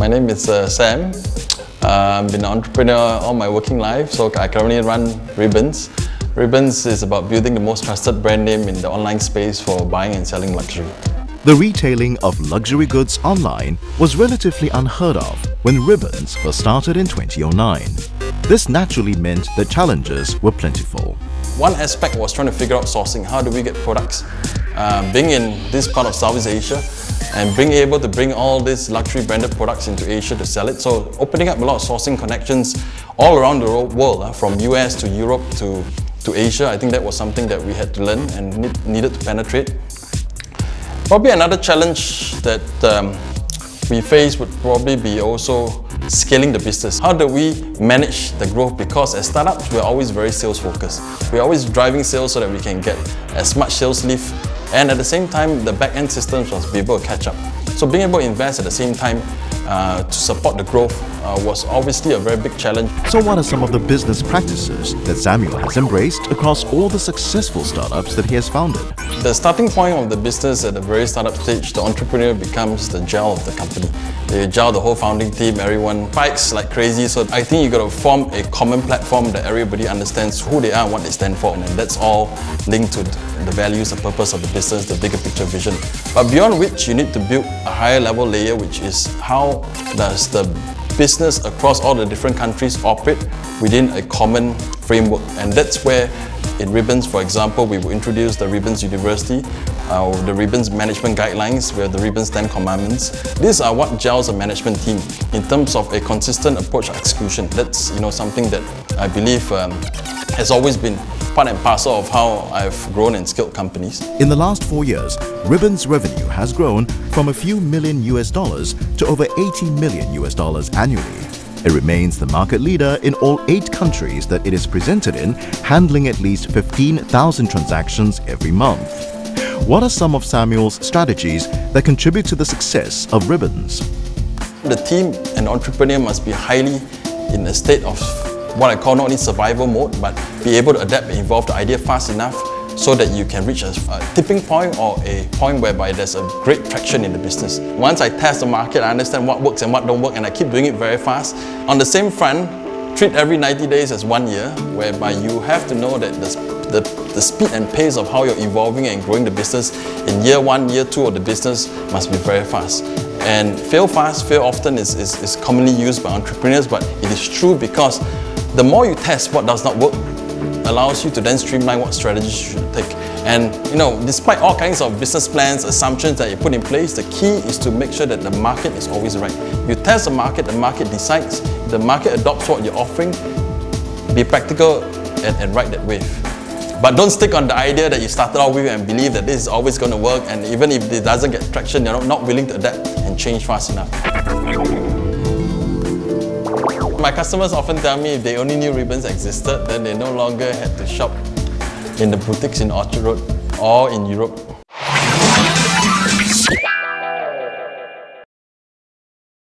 My name is Sam. I've been an entrepreneur all my working life, so I currently run Reebonz. Reebonz is about building the most trusted brand name in the online space for buying and selling luxury. The retailing of luxury goods online was relatively unheard of when Reebonz was started in 2009. This naturally meant that challenges were plentiful. One aspect was trying to figure out sourcing. How do we get products? Being in this part of Southeast Asia and being able to bring all these luxury branded products into Asia to sell it. So opening up a lot of sourcing connections all around the world, from US to Europe to Asia. I think that was something that we had to learn and needed to penetrate. Probably another challenge that we face would probably be also scaling the business. How do we manage the growth? Because as startups, we're always very sales focused. We're always driving sales so that we can get as much sales lift, and at the same time, the back-end systems must be able to catch up. So being able to invest at the same time to support the growth was obviously a very big challenge. So what are some of the business practices that Samuel has embraced across all the successful startups that he has founded? The starting point of the business at the very startup stage, the entrepreneur becomes the gel of the company. They gel the whole founding team, everyone fights like crazy. So I think you got to form a common platform that everybody understands who they are and what they stand for. And that's all linked to the values, the purpose of the business, the bigger picture vision. But beyond which, you need to build a higher level layer, which is how does the business across all the different countries operate within a common framework. And that's where in Reebonz, for example, we will introduce the Reebonz University, the Reebonz Management Guidelines, we have the Reebonz 10 Commandments. These are what gels a management team in terms of a consistent approach to execution. That's something that I believe has always been part and parcel of how I've grown and scaled companies. In the last 4 years, Reebonz revenue has grown from a few million US dollars to over $80 million US annually. It remains the market leader in all 8 countries that it is presented in, handling at least 15,000 transactions every month. What are some of Samuel's strategies that contribute to the success of Reebonz? The team and entrepreneur must be highly in a state of what I call not only survival mode, but be able to adapt and evolve the idea fast enough so that you can reach a tipping point or a point whereby there's a great traction in the business. Once I test the market, I understand what works and what don't work, and I keep doing it very fast. On the same front, treat every 90 days as 1 year, whereby you have to know that the speed and pace of how you're evolving and growing the business in year 1, year 2 of the business must be very fast. And fail fast, fail often is commonly used by entrepreneurs, but it is true because the more you test what does not work, allows you to then streamline what strategies you should take. And despite all kinds of business plans, assumptions that you put in place, the key is to make sure that the market is always right. You test the market decides, the market adopts what you're offering, be practical and ride that wave. But don't stick on the idea that you started off with and believe that this is always going to work, and even if it doesn't get traction, you're not willing to adapt and change fast enough. My customers often tell me if they only knew Reebonz existed, then they no longer had to shop in the boutiques in Orchard Road or in Europe.